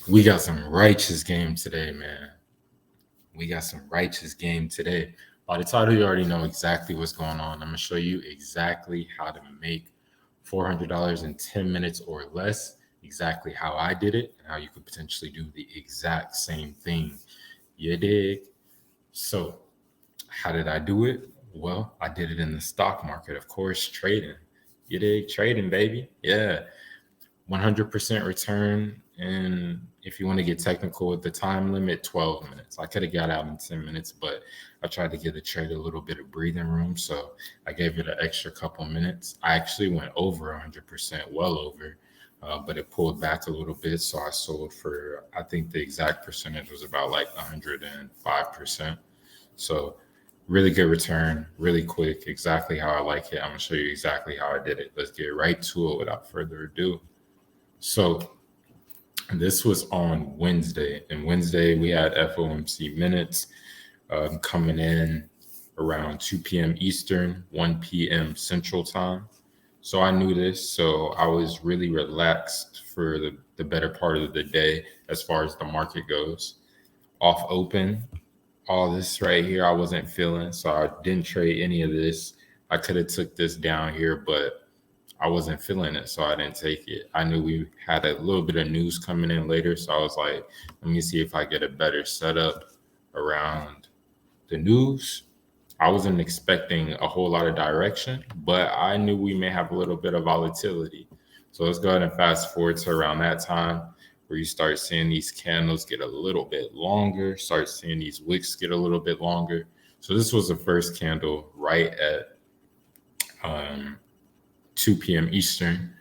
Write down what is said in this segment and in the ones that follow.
We got some righteous game today, man. We got some righteous game today. By the title, you already know exactly what's going on. I'm gonna show you exactly how to make $400 in 10 minutes or less, exactly how I did it, and how you could potentially do the exact same thing. You dig? So, how did I do it? Well, I did it in the stock market, of course, trading. You dig? Trading, baby. Yeah. 100% return. And if you want to get technical with the time limit, 12 minutes. I could have got out in 10 minutes, but I tried to give the trade a little bit of breathing room. So I gave it an extra couple minutes. I actually went over 100%, well over, but it pulled back a little bit. So I sold for, I think the exact percentage was about like 105%. So really good return, really quick, exactly how I like it. I'm going to show you exactly how I did it. Let's get right to it without further ado. So this was on Wednesday, and Wednesday we had FOMC minutes coming in around 2 p.m. Eastern, 1 p.m. Central Time. So I knew this, so I was really relaxed for the better part of the day as far as the market goes. Off open, all this right here I wasn't feeling, so I didn't trade any of this. I could have took this down here, but I wasn't feeling it, so I didn't take it. I knew we had a little bit of news coming in later, so I was like, let me see if I get a better setup around the news. I wasn't expecting a whole lot of direction, but I knew we may have a little bit of volatility. So let's go ahead and fast forward to around that time where you start seeing these candles get a little bit longer, start seeing these wicks get a little bit longer. So this was the first candle right at um, 2 p.m. Eastern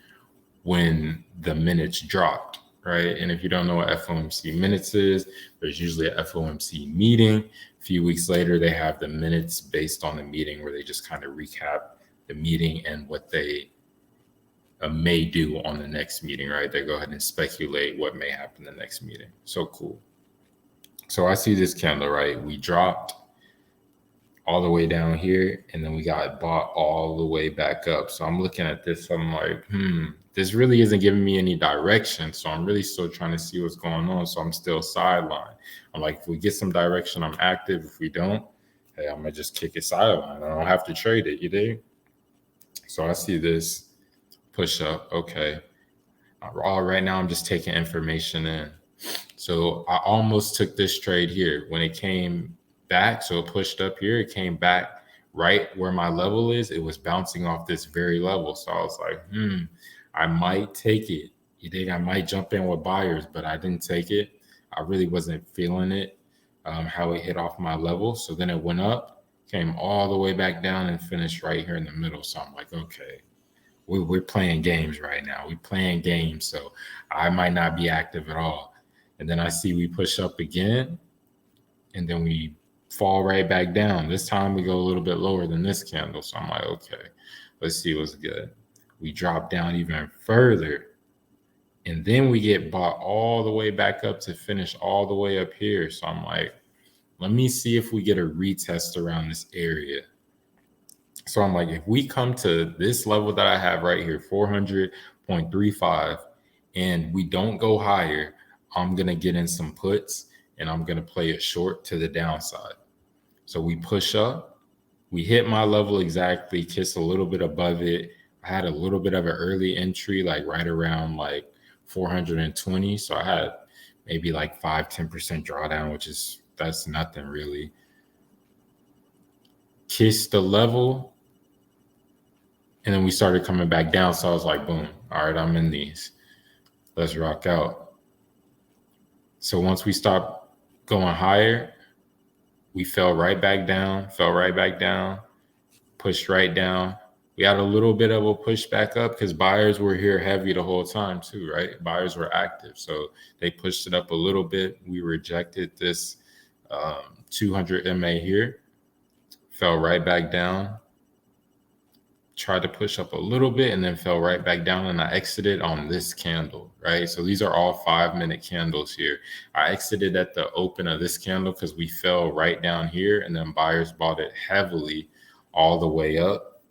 when the minutes dropped, right? And if you don't know what FOMC minutes is, there's usually a FOMC meeting. A few weeks later, they have the minutes based on the meeting where they just kind of recap the meeting and what they may do on the next meeting, right? They go ahead and speculate what may happen the next meeting. So cool. So I see this candle, right? We dropped all the way down here, and then we got bought all the way back up. So I'm looking at this, I'm like, this really isn't giving me any direction. So I'm really still trying to see what's going on. So I'm still sidelined. I'm like, if we get some direction, I'm active. If we don't, hey, I'm gonna just kick it sideline. I don't have to trade it, you dig? So I see this push up. Okay. All right now I'm just taking information in. So I almost took this trade here when it came back. So it pushed up here. It came back right where my level is. It was bouncing off this very level. So I was like, I might take it. You think I might jump in with buyers, but I didn't take it. I really wasn't feeling it, how it hit off my level. So then it went up, came all the way back down and finished right here in the middle. So I'm like, okay, we're playing games right now. We're playing games. So I might not be active at all. And then I see we push up again, and then we fall right back down. This time we go a little bit lower than this candle. So I'm like, okay, let's see what's good. We drop down even further, and then we get bought all the way back up to finish all the way up here. So I'm like, let me see if we get a retest around this area. So I'm like, if we come to this level that I have right here, 400.35, and we don't go higher, I'm going to get in some puts and I'm going to play it short to the downside. So we push up, we hit my level exactly, kiss a little bit above it. I had a little bit of an early entry, like right around like 420. So I had maybe like 5-10% drawdown, which is, that's nothing really. Kiss the level, and then we started coming back down. So I was like, boom, all right, I'm in these. Let's rock out. So once we stopped going higher, we fell right back down, pushed right down. We had a little bit of a push back up because buyers were here heavy the whole time too, right? Buyers were active. So they pushed it up a little bit. We rejected this 200 MA here, fell right back down, tried to push up a little bit and then fell right back down, and I exited on this candle, right? So these are all 5-minute candles here. I exited at the open of this candle because we fell right down here, and then buyers bought it heavily all the way up.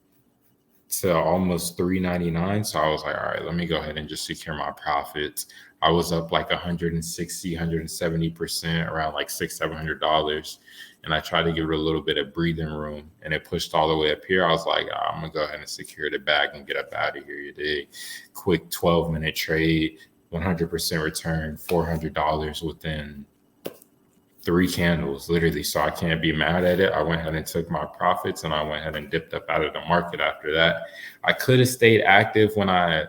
to almost 399. So I was like, all right, let me go ahead and just secure my profits. I was up like 160, 170%, around like $600-700. And I tried to give it a little bit of breathing room, and it pushed all the way up here. I was like, I'm gonna go ahead and secure the bag and get up out of here. You dig? Quick 12-minute trade, 100% return, $400 within 3 candles, literally. So I can't be mad at it. I went ahead and took my profits, and I went ahead and dipped up out of the market after that. I could have stayed active when I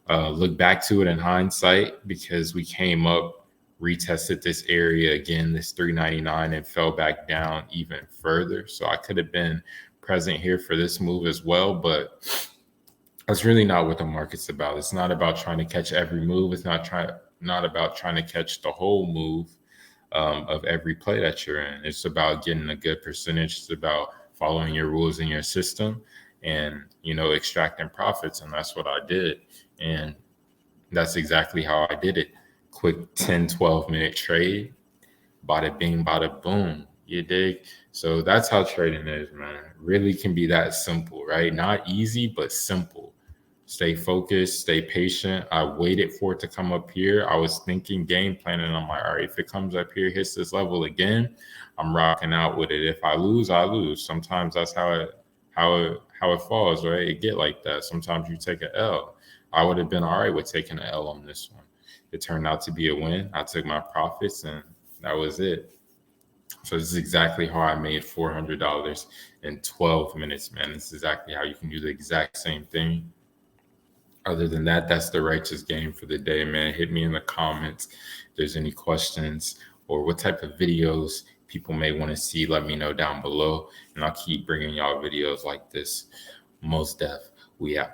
look back to it in hindsight, because we came up, retested this area again, this 399, and fell back down even further. So I could have been present here for this move as well, but that's really not what the market's about. It's not about trying to catch every move. It's not about trying to catch the whole move of every play that you're in. It's about getting a good percentage. It's about following your rules in your system and, extracting profits. And that's what I did. And that's exactly how I did it. Quick 10, 12-minute trade, bada bing, bada boom. You dig? So that's how trading is, man. It really can be that simple, right? Not easy, but simple. Stay focused, stay patient. I waited for it to come up here. I was thinking game planning. I'm like, all right, if it comes up here, hits this level again, I'm rocking out with it. If I lose, I lose. Sometimes that's how it falls, right? It get like that. Sometimes you take an L. I would have been all right with taking an L on this one. It turned out to be a win. I took my profits, and that was it. So this is exactly how I made $400 in 12 minutes, man. This is exactly how you can do the exact same thing. Other than that, that's the righteous game for the day, man. Hit me in the comments if there's any questions or what type of videos people may want to see. Let me know down below, and I'll keep bringing y'all videos like this. Most def, we out.